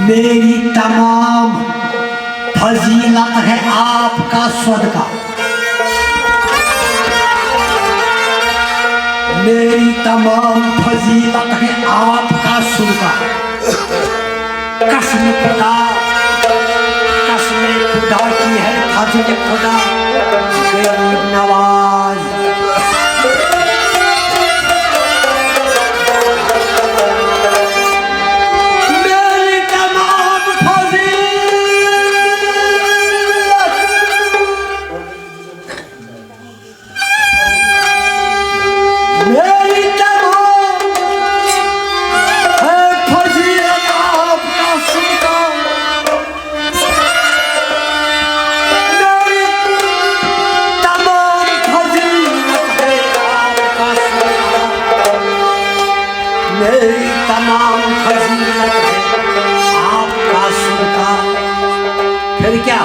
मेरी तमाम फजीलत है आपका सदका, मेरी तमाम फजीलत है आपका सदका। कसम खुदा की है फजल खुदा गरीब नवाज। मेरी तमाम फजीलत है आपका सदका। फिर क्या?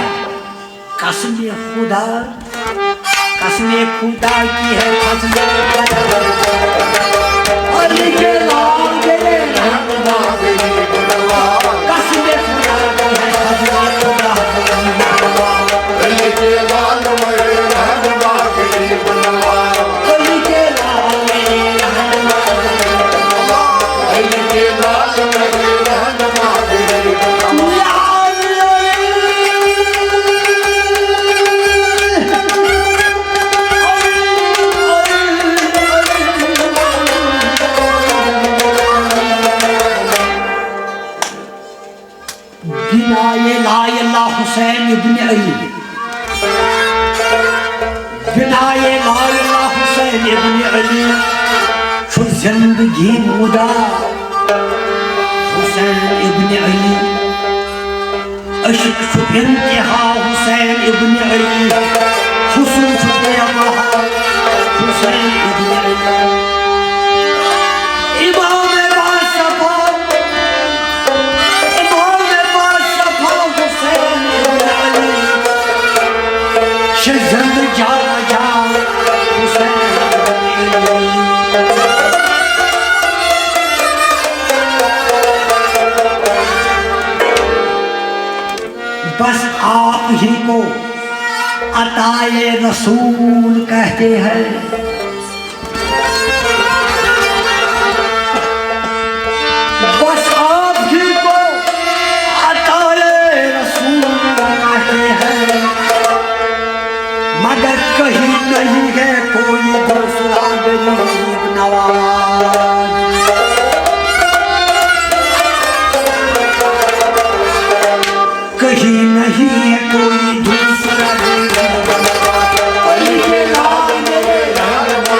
कसम खुदा की है फजल अली के लाल मेरे रहनुमा कसम खुदा की है फजल खुदा अली के लाल मेरे रहनुमा अली के लाल मेरे रहनुमा अली के लाल मेरे रहनुमा हुसैन इब्न अली बिनाए लाइला हुसैन इब्न अली şu जिंदगी मुदा हुसैन इब्न अली अशक şu इंतहा हुसैन इब्न अली हुस्न şu बेमहा हुसैन इब्न अली बस आप ही को अताए रसूल कहते हैं। बस आप ही को अताए रसूल कहते हैं, मगर कहीं नहीं है कोई दूसरा गरीब नवाज। कहीं नहीं है कोई दूसरा गरीब नवाज। अली के लाल मेरे रहनुमा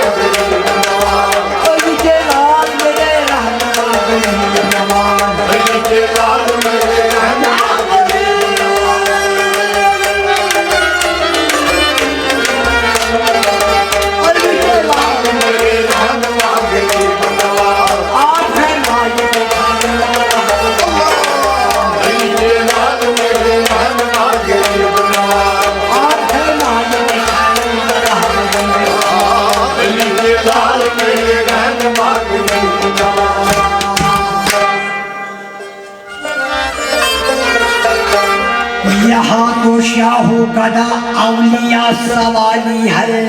अली के लाल मेरे रहनुमा गरीब नवाज अली के लाल मेरे रहनुमा यहाँ तो शाहो गदा औलिया सवाली है,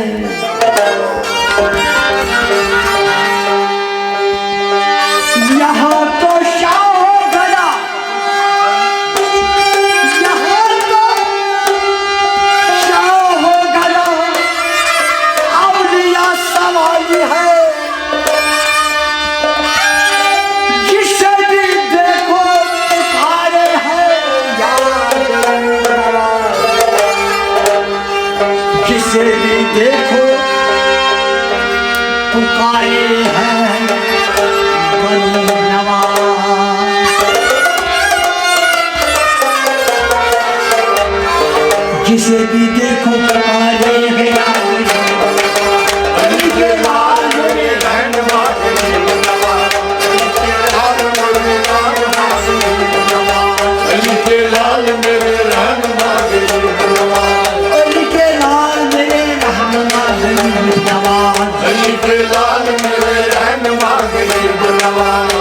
यहाँ तो शाहो गदा यहाँ तो शाहो गदा पुकारे हैं गरीब नवाज। जिसे भी देखो पुकारे हैं अली के लाल मेरे रहनुमा गरीब नवाज, अली के लाल मेरे रहनुमा गरीब नवाज, अली के लाल मेरे रहनुमा गरीब नवाज, अली के लाल मेरे रहनुमा गरीब नवाज, अली के लाल मेरे रहनुमा गरीब नवाज,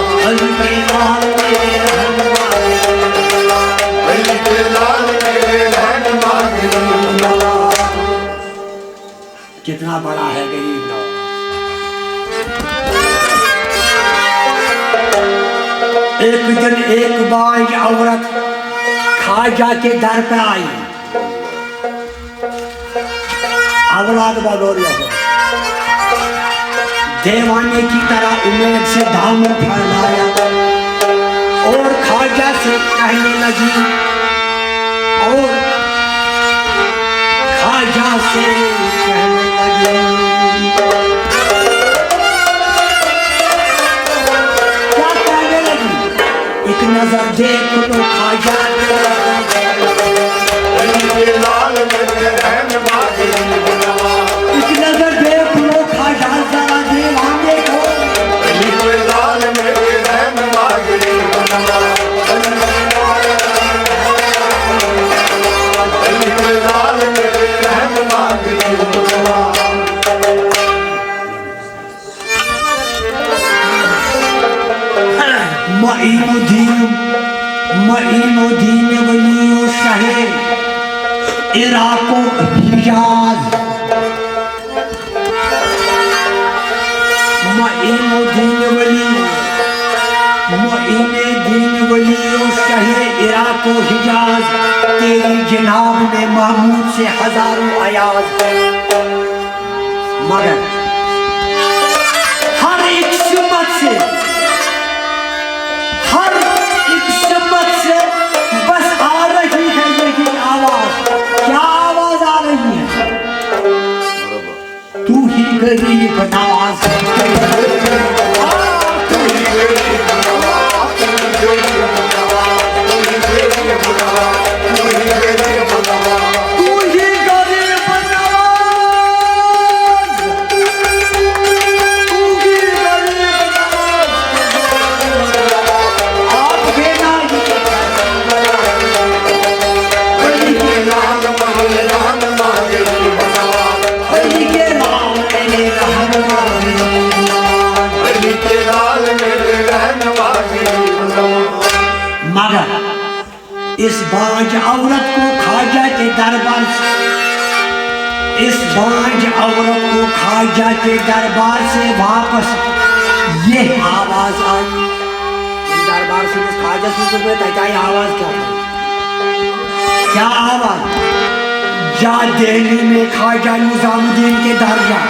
अली के लाल मेरे रहनुमा गरीब नवाज। कितना बड़ा है गरीब नवाज। एक दिन एक बाज औरत खाजा के दर पे आई। औलाद बदौरिया हो देवाने की तरह उम्मीद से दामन फैलाया और खाजा से कहने लगी, और खाजा से कहने लगी, क्या कहने लगी? एक नजर देख लो खाजा, अली के लाल मेरे रहनुमा गरीब नवाज, एक नजर देख लो खाजा, जरा दीवाने को। अली के लाल मेरे रहनुमा गरीब नवाज, अली के लाल मेरे रहनुमा गरीब नवाज। मईनुद्दीन वली शाहे इराको हिजाज, मईनुद्दीन वली शाहे इराको हिजाज, तेरी जनाब में महमूद से हजारों अयाज। मगर हर एक सिमत से बस आ रही है यही आवाज। क्या आवाज आ रही है? तू ही गरीब नवाज, तू ही गरीब नवाज, तू ही गरीब नवाज, तू ही गरीब नवाज, तू ही गरीब नवाज, तू ही गरीब नवाज। तू ही गरीब नवाज, तू ही गरीब नवाज। आपके नाम अली के लाल मेरे रहनुमा गरीब नवाज, अली के नाम मेरे रहनुमा गरीब नवाज। अली के लाल मेरे रहनुमा गरीब नवाज। मगर इस बाज औरत को खाजा के दरबार से, इस बाज औरत को खाजा के दरबार से वापस ये आवाज आई। दरबार से खाजा से क्या आवाज, क्या आवाज? जा दिल्ली में खाजा निजामुद्दीन के दर जा।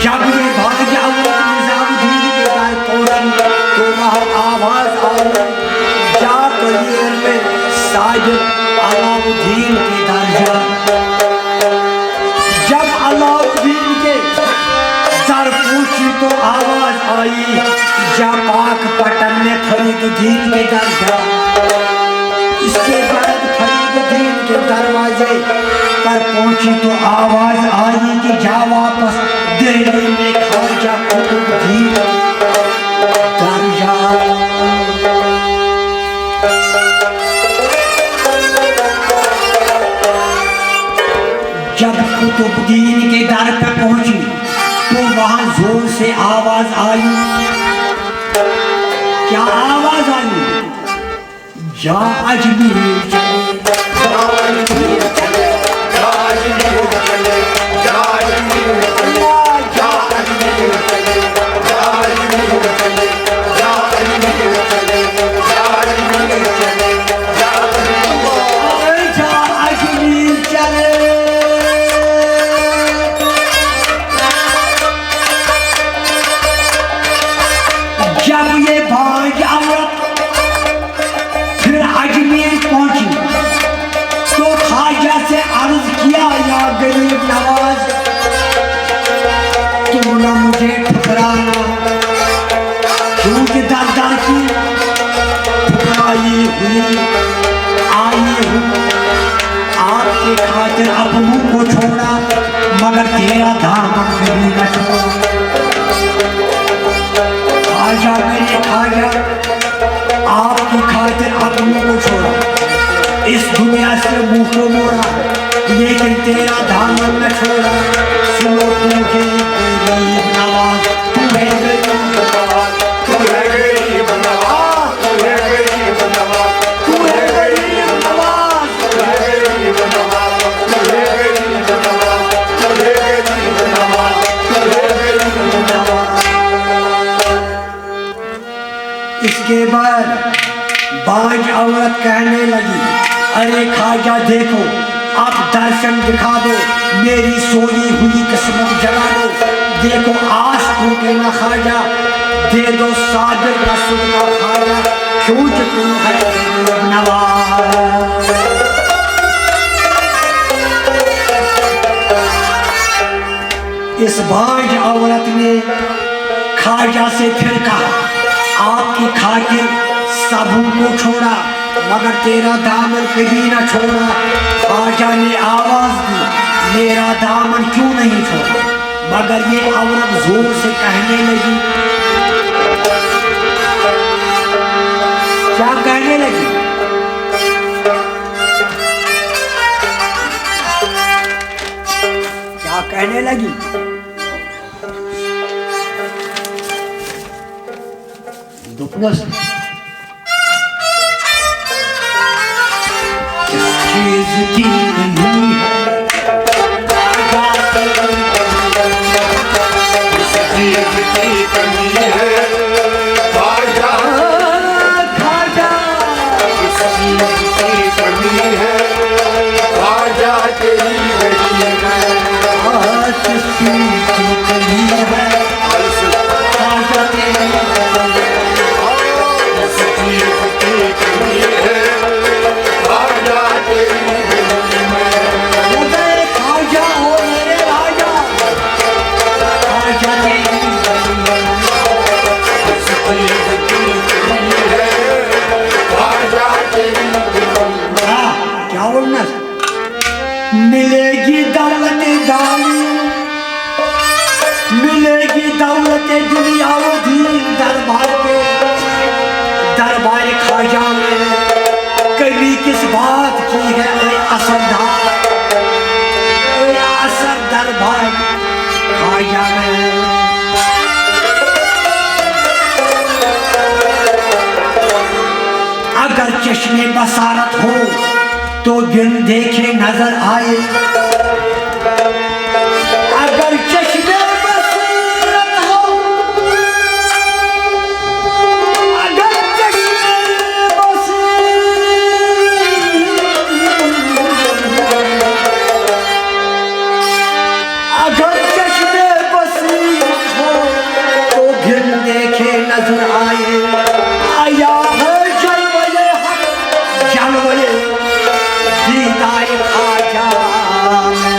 जब ये बाज औरत निजामुद्दीन के दर पहुंची तो वह आवाज आई, जा कलीर में साजिद अलाउद्दीन की दर्जा। जब अलाउद्दीन के दर पूछी तो आवाज आई, जा पाक पटन में फरीदुद्दीन के दर्जा। इसके बाद फरीदुद्दीन के दरवाजे पर पहुंची तो आवाज आई कि जा वापस दिल्ली में खाजा कुतुबुद्दीन दर्जा। जब कुतुबुद्दीन के दर पर पहुंची तो वहां जोर से आवाज आई। क्या आवाज आई? जा अजमेर चले, जा अजमेर चले, जा अजमेर चले, जा अजमेर चले, जा अजमेर चले, जा अजमेर चले, जा अजमेर चले, जा अजमेर चले, जा अजमेर चले। जब ये भाई औरत फिर अजमेर पहुंची तो खाजा से अर्ज किया, या गरीब नवाज ना मुझे ठुकराना, क्योंकि दर दर की ठुकराई हुई आई हूँ। आपके खातिर अपनों को छोड़ा, मगर तेरा दामन कभी न छोड़ा। खाजा मेरे खाजा, आपकी खातिर अपनों को छोड़ा, इस दुनिया से मुंह को मोड़ा, लेकिन तेरा दामन न छोड़ा। सुनो तुझे गरीब नवाज, तू है गरीब नवाज, तू है गरीब नवाज, तू है गरीब नवाज, तू है गरीब नवाज, तू है गरीब नवाज, तू है गरीब नवाज, तू है गरीब नवाज, तू है गरीब नवाज। इसके बाद बाज औरत कहने लगी, अरे खाजा देखो, अब दर्शन दिखा दो, मेरी सोई हुई किस्मत जगा दो। देखो आस टूटे न खाजा, दे दो सागर रसूल का खाजा, क्योंकि तू है गरीब नवाज। इस बाज औरत ने खाजा से फिर कहा, आपकी खातिर सबू को छोड़ा, मगर तेरा दामन कभी न छोड़ा। खाजा ने आवाज दी, मेरा दामन क्यों नहीं छोड़ा, मगर ये औरत जोर से कहने लगी, क्या कहने लगी, क्या कहने लगी, दुपनस चीज की कमी है, चीज की कमी है, खाजा खाजा इस चीज की कमी है, खाजा तेरी गरीब है, किस चीज की कमी है, खाजा तेरी इस चीज की कमी है, खाजा तेरी गरीब है। मुझे खाजा हो मेरे राजा, खाजा तेरी इस चीज की कमी है, खाजा तेरी गरीब है। क्या बोलना, मिलेगी दौलत दानी, मिलेगी दौलत दुनिया वो दीन दरबार पे, दरबार खाजा में कभी किस बात की है ओए असरदार, ओए असर दरबार खाजा में। अगर चश्मे बसारत हो तो बिन देखे नजर आए, अगर चश्मे बसीरत हो, अगर चश्मे अगर चश्मे बसीरत हो तो बिन देखे नजर आए। आया है जलवए हक, जलवए दीदार खाजा में।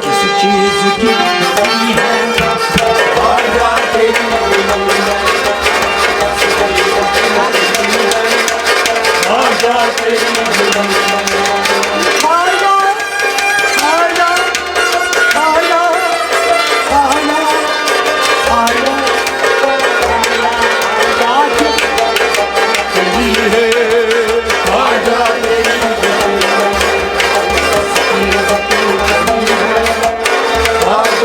किसी चीज की कमी है, खाजा तेरी गरीब है, खाजा तेरी गरीब है। खाजा खाजा खाजा खाजा खाजा खाजा तेरी गरीब है, खाजा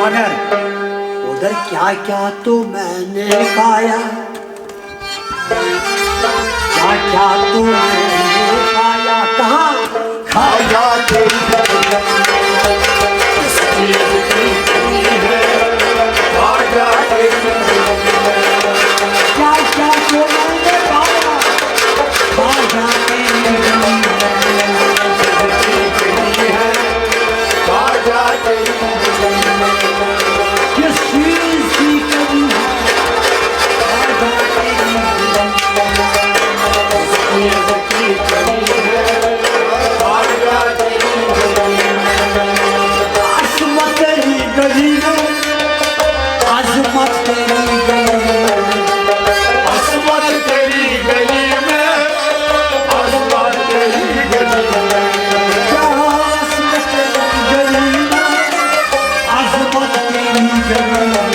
मगर उधर क्या क्या तो मैंने पाया, क्या क्या तो मैंने पाया, कहाँ खा जाते क्या क्या तो मैंने पाया, खा जाते किस चीज की कमी है, खा जाते आसमत तेरी गली में, आसमत तेरी गली में, आसमान तेरी गली में, आसमान तेरी गली में, क्या आसमत तेरी गली में, आसमत तेरी गली में,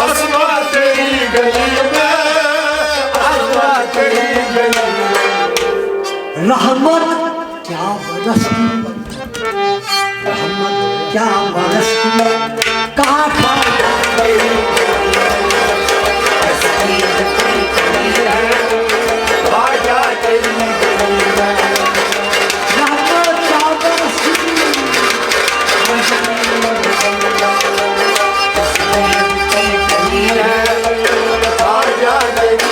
आसमान तेरी गली में, आसमान तेरी गली में, रहमत क्या बरसती, रहमत क्या बरसती, कहाँ खा आजा तेरी गली में, रहमत क्या बरसती, आजा तेरी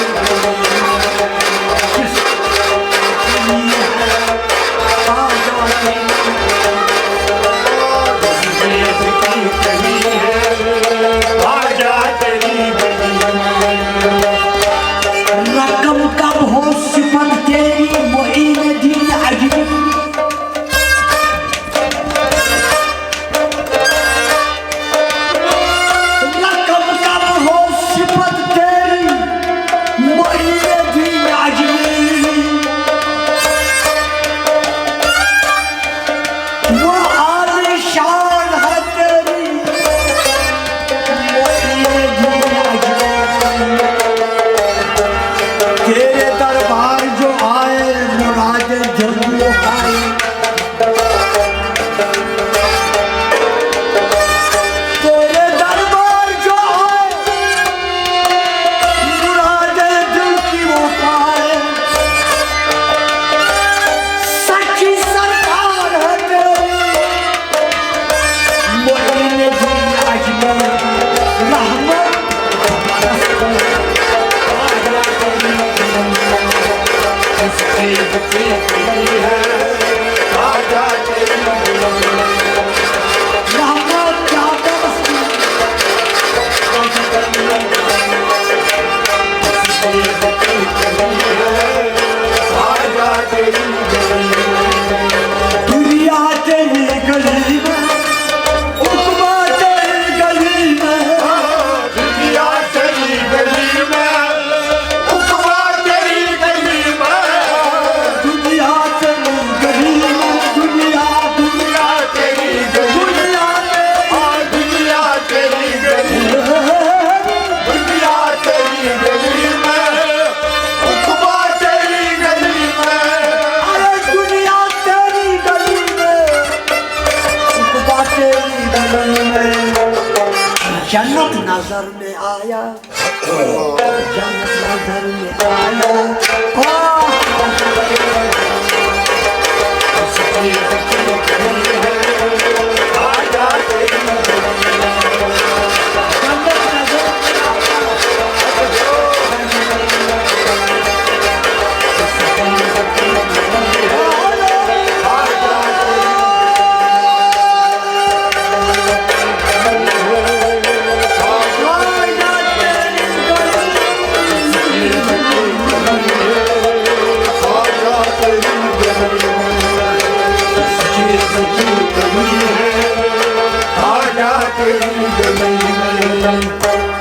आजा तेरी रकम कब हो सिफत तेरी मुईन दीन अजमी, रकम कब हो सिफत तेरी मुईन दीन अजमी, वो आलिशान है तेरी मुईन दीन अजमी, तेरे दरबार जो आए मुराद जरूर पाए, तेरे दरबार जो आए मुराद दिल की वो पाए, सच्ची सरकार है तेरी मुईन दीन अजमी, रहमत आजा तेरी रहमत क्या बरसती, आजा तेरी दुनिया तेरी गली में, उकबा तेरी गली में, दुनिया तेरी गली में, उकबा तेरी गली में, दुनिया तेरी गली में, दुनिया दुनिया तेरी गली दुनिया दुनिया तेरी गली दुनिया तेरी गली में, उकबा तेरी गली में, अरे दुनिया तेरी गली में, उकबा तेरी गली में, जन्नत नजर में आया, जन्नत नजर में आया, आजा तेरी जन्नत नजर आजा तेरी गली में,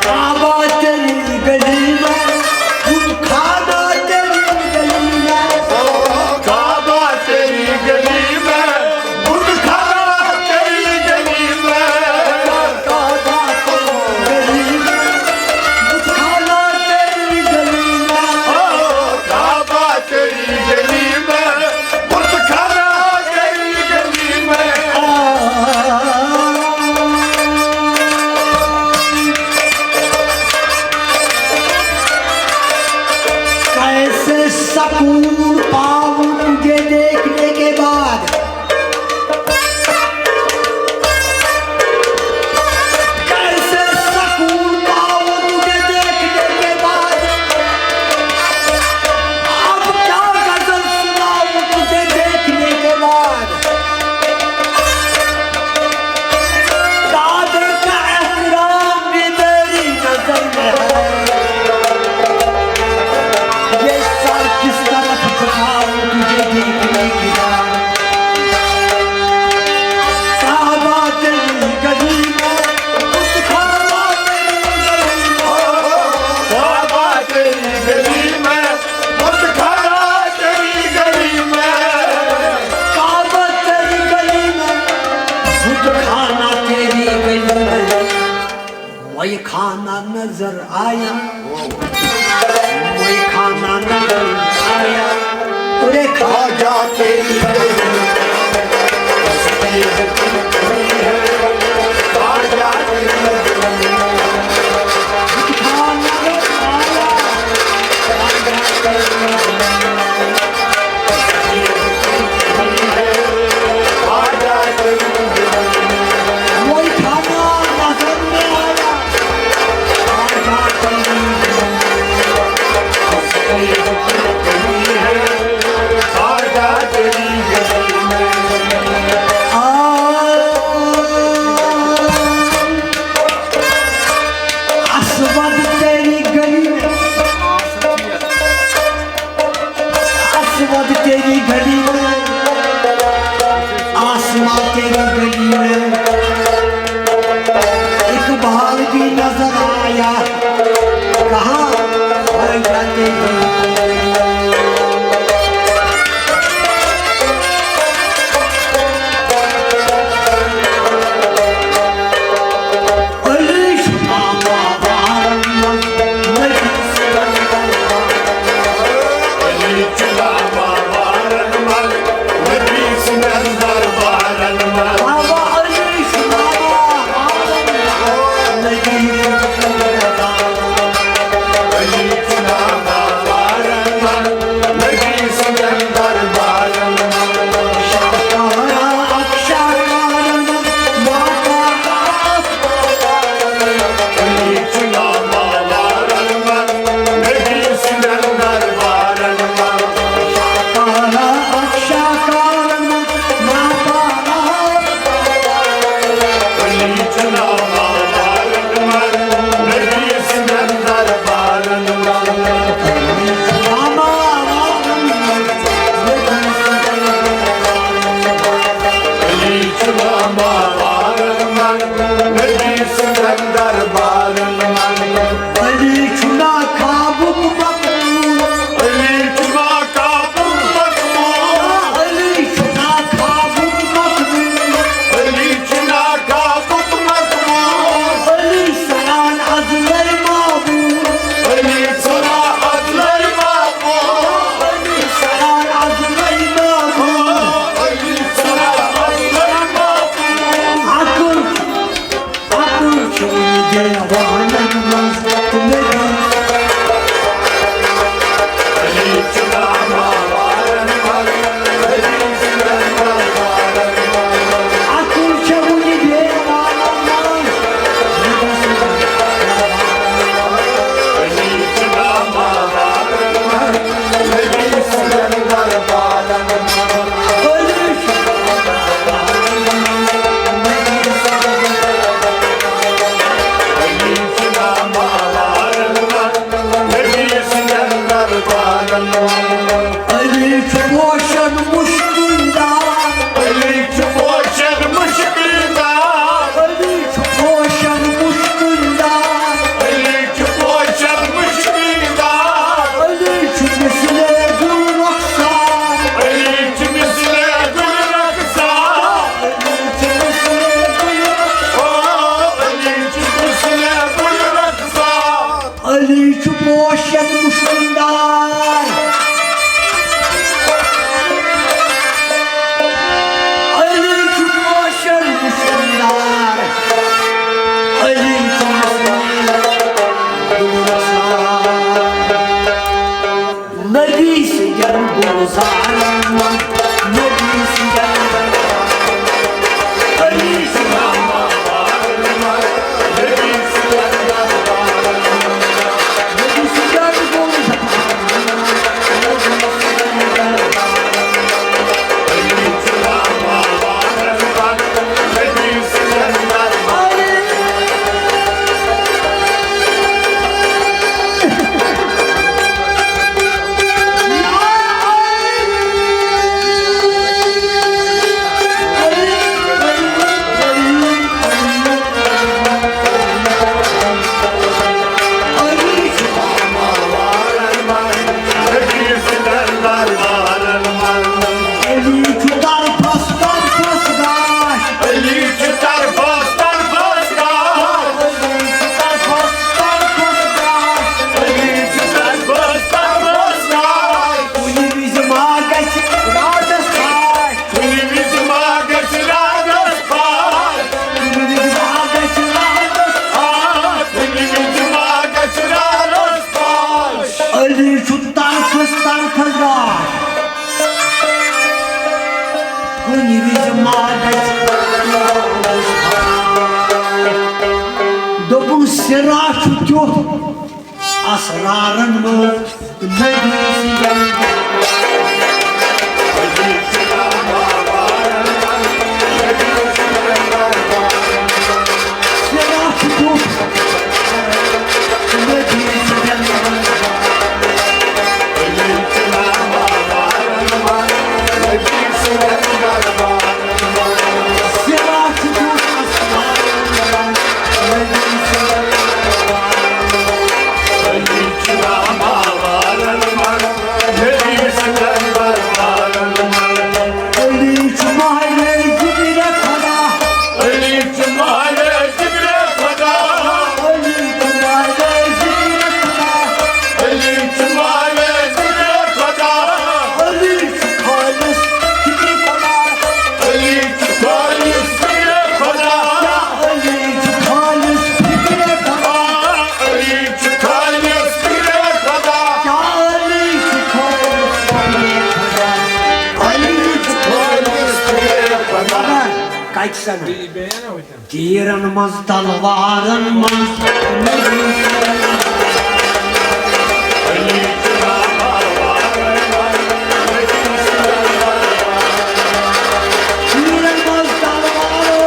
काबा तेरी गली में, खाना तेरी गली में, काबा तेरी गली में, बुनखाना तेरी गली में, काबा तेरी गली में, खाना तेरी गली में, काबा तेरी गली में, बुनखाना तेरी गली में, खाना नजर आया, कोई खाना नजर आया, अरे खाजा तेरी खाजा तेरी गली में, आसमां तेरी गली में इकबाल भी नजर आया, कहाँ है जाते Kuni bizim adet Dobun sıra tutuyor Asrarın mı Meclisi geldi Sıra tutuyor Meclisi geldi Kaçsana. Ciranımız dalvarınmaz. Ciranımız dalvarınmaz.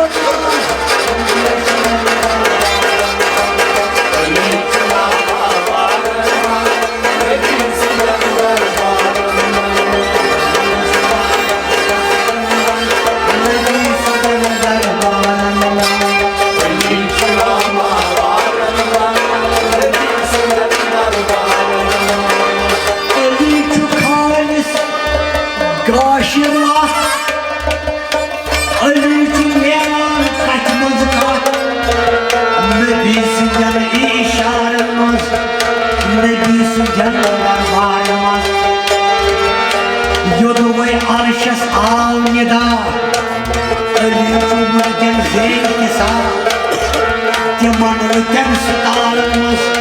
Kaşırlar Ölücüm yalan kaçmaz kalk Ne bilsin canı işaretmez Ne bilsin canlılar varmaz Yodumayı arşas avnida Ölücüm ülken zevki sağ Temanlı tem sıtarımız